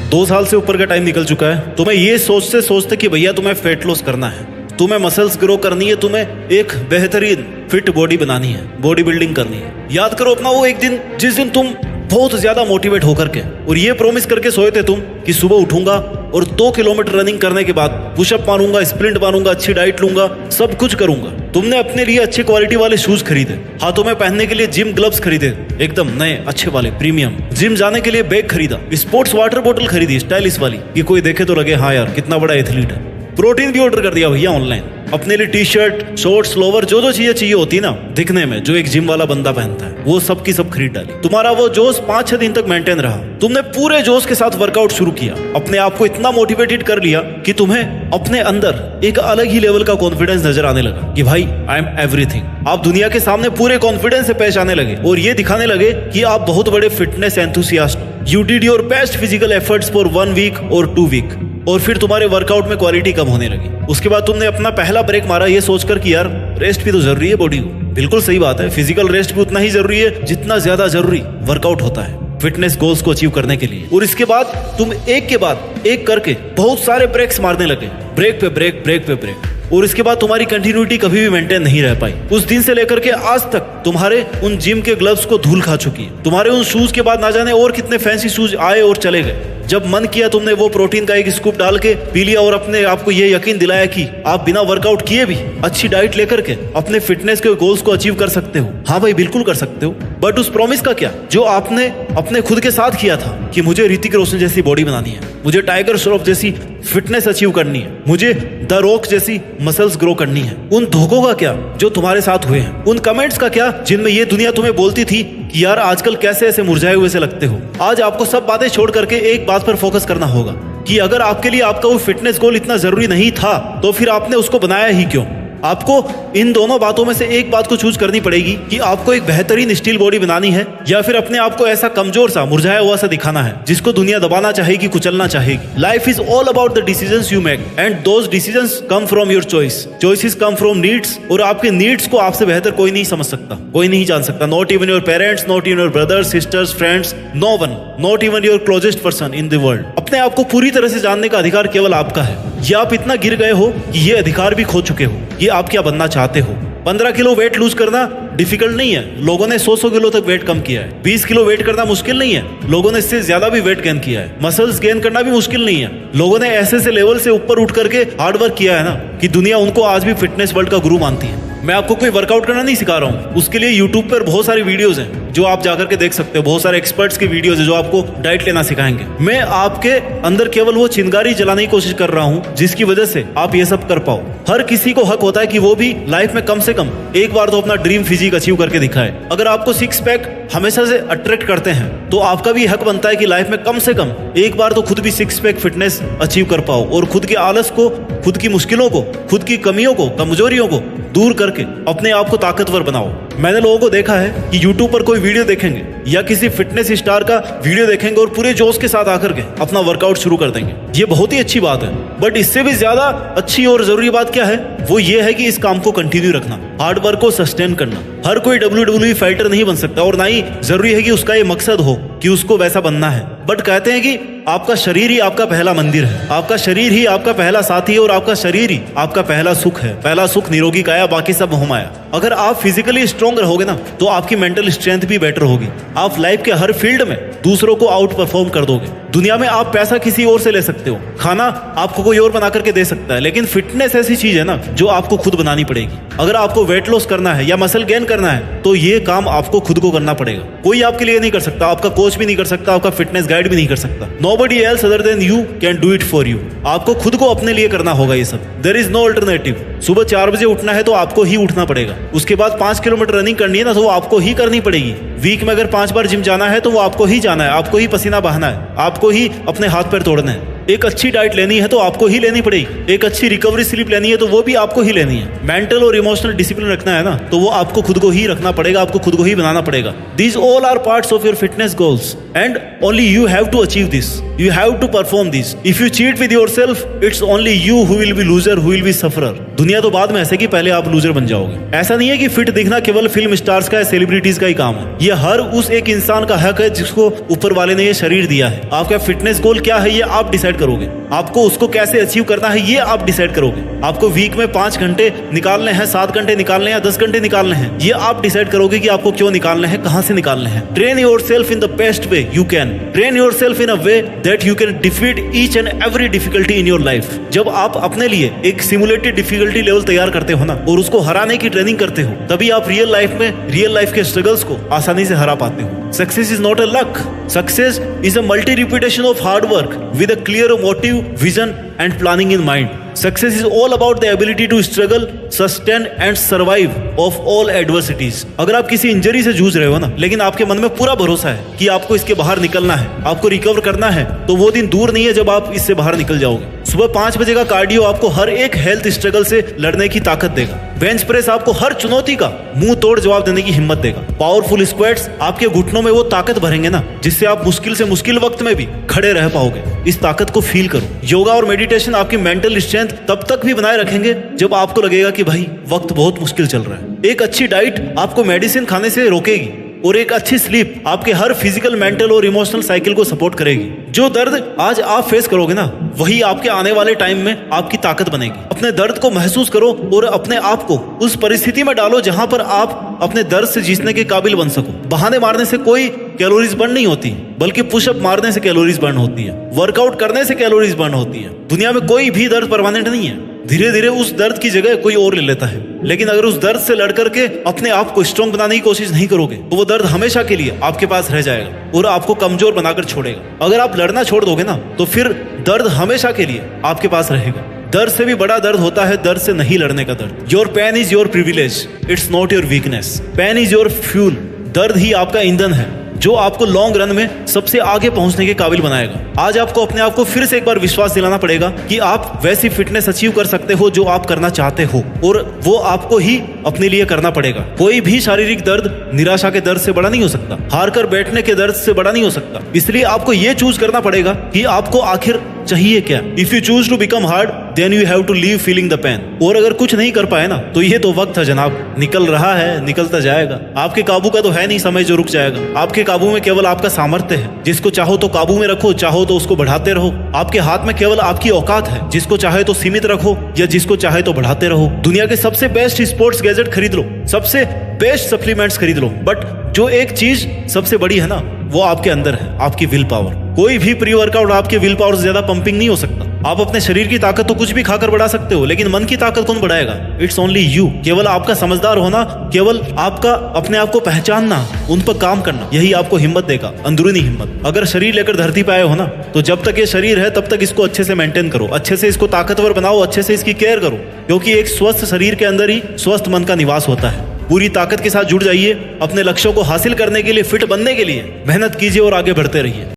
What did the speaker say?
2 साल से ऊपर का टाइम निकल चुका है। तुम्हें ये सोचते कि भैया तुम्हें फैट लॉस करना है, तुम्हें मसल्स ग्रो करनी है, तुम्हें एक बेहतरीन फिट बॉडी बनानी है, बॉडी बिल्डिंग करनी है। याद करो अपना वो एक दिन जिस दिन तुम बहुत ज्यादा मोटिवेट होकर के और ये प्रॉमिस करके सोए थे तुम कि सुबह उठूंगा और 2 किलोमीटर रनिंग करने के बाद पुशअप मारूंगा, स्प्रिंट मारूंगा, अच्छी डाइट लूंगा, सब कुछ करूंगा। तुमने अपने लिए अच्छे क्वालिटी वाले शूज खरीदे, हाथों में पहनने के लिए जिम ग्लव्स खरीदे, एकदम नए अच्छे वाले प्रीमियम। जिम जाने के लिए बैग खरीदा, स्पोर्ट्स वाटर बोतल खरीदी स्टाइलिश वाली कि कोई देखे तो लगे हाँ यार कितना बड़ा एथलीट है। प्रोटीन भी ऑर्डर कर दिया भैया ऑनलाइन, अपने लिए टी शर्ट, शॉर्ट्स, लोवर, जो जो चीजें चाहिए होती ना दिखने में, जो एक जिम वाला बंदा पहनता है, वो सब की सब खरीद डाली। तुम्हारा वो जोश 5-6 दिन तक मेंटेन रहा। तुमने पूरे जोश के साथ वर्कआउट शुरू किया, अपने आप को इतना मोटिवेटेड कर लिया कि तुम्हें अपने अंदर एक अलग ही लेवल का कॉन्फिडेंस नजर आने लगा कि भाई आई एम एवरीथिंग। आप दुनिया के सामने पूरे कॉन्फिडेंस से पेश आने लगे और ये दिखाने लगे कि आप बहुत बड़े फिटनेस एंथुसियास्ट हो। You did your best physical efforts for 1 week और 2 वीक और फिर तुम्हारे वर्कआउट में क्वालिटी कम होने लगी। उसके बाद तुमने अपना पहला ब्रेक मारा ये सोचकर कि यार रेस्ट भी तो जरूरी है बॉडी को। बिल्कुल सही बात है, फिजिकल रेस्ट भी उतना ही जरूरी है जितना ज्यादा जरूरी वर्कआउट होता है फिटनेस गोल्स को अचीव करने के लिए। और इसके बाद तुम एक के बाद एक करके बहुत सारे ब्रेक्स मारने लगे, ब्रेक पे ब्रेक, ब्रेक पे ब्रेक। और इसके बाद तुम्हारी कंटिन्यूटी कभी भी मेंटेन नहीं रह पाई। उस दिन से लेकर के आज तक तुम्हारे उन जिम के ग्लव्स को धूल खा चुकी है। तुम्हारे उन शूज के बाद ना जाने और कितने फैंसी शूज आए और चले गए। जब मन किया तुमने वो प्रोटीन का एक स्कूप डाल के पी लिया और अपने आप को ये यकीन दिलाया कि आप बिना वर्कआउट किए भी अच्छी डाइट लेकर के अपने फिटनेस के गोल्स को अचीव कर सकते हो। हाँ भाई बिल्कुल कर सकते हो, बट उस प्रॉमिस का क्या जो आपने अपने खुद के साथ किया था कि मुझे ऋतिक रोशन जैसी बॉडी बनानी है, मुझे टाइगर श्रॉफ जैसी फिटनेस अचीव करनी है, मुझे द रॉक जैसी मसल्स ग्रो करनी है। उन धोखों का क्या जो तुम्हारे साथ हुए हैं, उन कमेंट्स का क्या जिनमें ये दुनिया तुम्हें बोलती थी कि यार आजकल कैसे ऐसे मुरझाए हुए से लगते हो। आज आपको सब बातें छोड़ करके एक बात पर फोकस करना होगा कि अगर आपके लिए आपका वो फिटनेस गोल इतना जरूरी नहीं था तो फिर आपने उसको बनाया ही क्यों। आपको इन दोनों बातों में से एक बात को चूज करनी पड़ेगी कि आपको एक बेहतरीन स्टील बॉडी बनानी है या फिर अपने आप को ऐसा कमजोर सा मुरझाया हुआ सा दिखाना है जिसको दुनिया दबाना चाहेगी, कुचलना चाहेगी। Life is all about the decisions you make and those decisions come from your choice. Choices come from needs और आपके नीड्स को आपसे बेहतर कोई नहीं समझ सकता, कोई नहीं जान सकता। Not even your parents, not even your brothers, sisters, friends, no one, not even your closest person in the world. अपने आप को पूरी तरह से जानने का अधिकार केवल आपका है। ये आप इतना गिर गए हो कि ये अधिकार भी खो चुके हो। ये आप क्या बनना चाहते हो। 15 किलो वेट लूज करना डिफिकल्ट नहीं है, लोगों ने 100 किलो तक वेट कम किया है। 20 किलो वेट करना मुश्किल नहीं है, लोगों ने इससे ज्यादा भी वेट गेन किया है। मसल्स गेन करना भी मुश्किल नहीं है, लोगों ने ऐसे से लेवल से ऊपर उठ करके हार्ड वर्क किया है ना कि दुनिया उनको आज भी फिटनेस वर्ल्ड का गुरु मानती है। मैं आपको कोई वर्कआउट करना नहीं सिखा रहा हूँ, उसके लिए यूट्यूब पर बहुत सारी वीडियोस हैं जो आप जाकर के देख सकते हो। बहुत सारे एक्सपर्ट्स की वीडियोस है जो आपको डाइट लेना सिखाएंगे। मैं आपके अंदर केवल वो चिंगारी जलाने की कोशिश कर रहा हूँ जिसकी वजह से आप ये सब कर पाओ। हर किसी को हक होता है कि वो भी लाइफ में कम से कम एक बार तो अपना ड्रीम फिजिक अचीव करके दिखाए। अगर आपको 6 पैक हमेशा से अट्रैक्ट करते हैं तो आपका भी हक बनता है कि लाइफ में कम से कम एक बार तो खुद भी 6 पैक फिटनेस अचीव कर पाओ और खुद के आलस को, खुद की मुश्किलों को, खुद की कमियों को, कमजोरियों को दूर करके अपने आप को ताकतवर बनाओ। मैंने लोगों को देखा है कि YouTube पर कोई वीडियो देखेंगे या किसी फिटनेस स्टार का वीडियो देखेंगे और पूरे जोश के साथ आकर के अपना वर्कआउट शुरू कर देंगे। ये बहुत ही अच्छी बात है, बट इससे भी ज्यादा अच्छी और जरूरी बात क्या है वो ये है कि इस काम को कंटिन्यू रखना, हार्ड वर्क को सस्टेन करना। हर कोई WWE फाइटर नहीं बन सकता और ना ही जरूरी है कि उसका ये मकसद हो कि उसको वैसा बनना है। बट कहते हैं कि आपका शरीर ही आपका पहला मंदिर है, आपका शरीर ही आपका पहला साथी है और आपका शरीर ही आपका पहला सुख है। पहला सुख निरोगी काया, बाकी सब मोहमाया। अगर आप फिजिकली स्ट्रॉन्ग रहोगे ना तो आपकी मेंटल स्ट्रेंथ भी बेटर होगी। आप लाइफ के हर फील्ड में दूसरों को आउट परफॉर्म कर दोगे। दुनिया में आप पैसा किसी और से ले सकते हो, खाना आपको कोई और बना करके दे सकता है, लेकिन फिटनेस ऐसी चीज है ना जो आपको खुद बनानी पड़ेगी। अगर आपको वेट लॉस करना है या मसल गेन करना है तो ये काम आपको खुद को करना पड़ेगा। कोई आपके लिए नहीं कर सकता, आपका कोच भी नहीं कर सकता, आपका फिटनेस गाइड भी नहीं कर सकता। Nobody else other than you can do it for you। आपको खुद को अपने लिए करना होगा ये सब। There is no alternative। सुबह 4 बजे उठना है तो आपको ही उठना पड़ेगा। उसके बाद 5 किलोमीटर रनिंग करनी है ना तो वो आपको ही करनी पड़ेगी। वीक में अगर 5 बार जिम जाना है तो वो आपको ही जाना है, आपको ही पसीना बहाना है, आपको ही अपने हाथ पैर तोड़ने हैं। एक अच्छी डाइट लेनी है तो आपको ही लेनी पड़ेगी। एक अच्छी रिकवरी स्लीप लेनी है तो वो भी आपको ही लेनी है। मेंटल और इमोशनल डिसिप्लिन रखना है ना तो वो आपको खुद को ही रखना पड़ेगा, आपको खुद को ही बनाना पड़ेगा। These all are parts of your fitness goals and only you have to achieve this. You have to perform these. If you cheat with yourself, it's only you who will be loser, who will be sufferer. दुनिया तो बाद में ऐसे कि पहले आप loser बन जाओगे। ऐसा नहीं है कि फिट दिखना केवल फिल्म स्टार्स का है, सेलिब्रिटीज का ही काम है। ये हर उस एक इंसान का हक है जिसको ऊपर वाले ने ये शरीर दिया है। आपका फिटनेस गोल क्या है ये आप डिसाइड करोगे। आपको उसको कैसे अचीव करना है ये आप डिसाइड करोगे। आपको वीक में 5 घंटे निकालने हैं, 7 घंटे निकालने हैं या 10 घंटे निकालने हैं, ये आप डिसाइड करोगे कि आपको क्यों निकालने हैं, कहां से निकालने हैं। Train yourself in the best way you can. Train yourself in a way that you can defeat each and every difficulty in your life. जब आप अपने लिए एक सिमुलेटेड डिफिकल्टी लेवल तैयार करते हो ना और उसको हराने की ट्रेनिंग करते हो, तभी आप रियल लाइफ के स्ट्रगल्स को आसानी से हरा पाते हो। Success is not a luck, success is a multi repetition of hard work with a clear motive, vision and planning in mind. Success is all about the ability to struggle, sustain and survive of all adversities. अगर आप किसी injury से जूझ रहे हो ना, लेकिन आपके मन में पूरा भरोसा है कि आपको इसके बाहर निकलना है, आपको रिकवर करना है, तो वो दिन दूर नहीं है जब आप इससे बाहर निकल जाओगे। सुबह 5 बजे का कार्डियो आपको हर एक हेल्थ स्ट्रगल से लड़ने की ताकत देगा। बेंच प्रेस आपको हर चुनौती का मुंह तोड़ जवाब देने की हिम्मत देगा। पावरफुल स्क्वाट्स आपके घुटनों में वो ताकत भरेंगे ना जिससे आप मुश्किल से मुश्किल वक्त में भी खड़े रह पाओगे। इस ताकत को फील करो। योगा और मेडिटेशन आपकी मेंटल स्ट्रेंथ तब तक भी बनाए रखेंगे जब आपको लगेगा कि भाई वक्त बहुत मुश्किल चल रहा है। एक अच्छी डाइट आपको मेडिसिन खाने से रोकेगी और एक अच्छी स्लीप आपके हर फिजिकल, मेंटल और इमोशनल साइकिल को सपोर्ट करेगी। जो दर्द आज आप फेस करोगे ना, वही आपके आने वाले टाइम में आपकी ताकत बनेगी। अपने दर्द को महसूस करो और अपने आप को उस परिस्थिति में डालो जहां पर आप अपने दर्द से जीतने के काबिल बन सको। बहाने मारने से कोई कैलोरीज बर्न नहीं होती, बल्कि पुशअप मारने से कैलोरीज बर्न होती है, वर्कआउट करने से कैलोरीज बर्न होती है। दुनिया में कोई भी दर्द परमानेंट नहीं है। धीरे धीरे उस दर्द की जगह कोई और ले लेता है, लेकिन अगर उस दर्द से लड़ करके अपने आप को स्ट्रॉन्ग बनाने की कोशिश नहीं करोगे तो वो दर्द हमेशा के लिए आपके पास रह जाएगा और आपको कमजोर बनाकर छोड़ेगा। अगर आप लड़ना छोड़ दोगे ना तो फिर दर्द हमेशा के लिए आपके पास रहेगा। दर्द से भी बड़ा दर्द होता है दर्द से नहीं लड़ने का दर्द। Your pain is your privilege, it's not your weakness. Pain is your fuel. दर्द ही आपका ईंधन है जो आपको लॉन्ग रन में सबसे आगे पहुंचने के काबिल बनाएगा। आज आपको अपने आप को फिर से एक बार विश्वास दिलाना पड़ेगा कि आप वैसी फिटनेस अचीव कर सकते हो जो आप करना चाहते हो, और वो आपको ही अपने लिए करना पड़ेगा। कोई भी शारीरिक दर्द निराशा के दर्द से बड़ा नहीं हो सकता, हार कर बैठने के दर्द से बड़ा नहीं हो सकता। इसलिए आपको ये चूज करना पड़ेगा कि आपको आखिर चाहिए क्या। If you choose to become hard then you have to leave feeling the pain. और अगर कुछ नहीं कर पाए ना तो ये तो वक्त है जनाब, निकल रहा है, निकलता जाएगा। आपके काबू का तो है नहीं समय जो रुक जाएगा। आपके काबू में केवल आपका सामर्थ्य है। जिसको चाहो तो काबू में रखो, चाहो तो उसको बढ़ाते रहो। आपके हाथ में केवल आपकी औकात है। जिसको चाहे तो सीमित रखो या जिसको चाहे तो बढ़ाते रहो। दुनिया के सबसे बेस्ट स्पोर्ट्स गैजेट खरीद लो, सबसे बेस्ट सप्लीमेंट्स खरीद लो, बट जो एक चीज सबसे बड़ी है ना वो आपके अंदर है, आपकी विल पावर। कोई भी प्री वर्कआउट आपके विल पावर से ज्यादा पंपिंग नहीं हो सकता। आप अपने शरीर की ताकत तो कुछ भी खाकर बढ़ा सकते हो, लेकिन मन की ताकत कौन बढ़ाएगा? It's only you. केवल आपका समझदार होना, केवल आपका अपने आप को पहचानना, उन पर काम करना, यही आपको हिम्मत देगा, अंदरूनी हिम्मत। अगर शरीर लेकर धरती पे आए हो ना तो जब तक ये शरीर है तब तक इसको अच्छे से मेंटेन करो, अच्छे से इसको ताकतवर बनाओ, अच्छे से इसकी केयर करो, क्योंकि एक स्वस्थ शरीर के अंदर ही स्वस्थ मन का निवास होता है। पूरी ताकत के साथ जुड़ जाइए। अपने लक्ष्यों को हासिल करने के लिए, फिट बनने के लिए मेहनत कीजिए और आगे बढ़ते रहिए।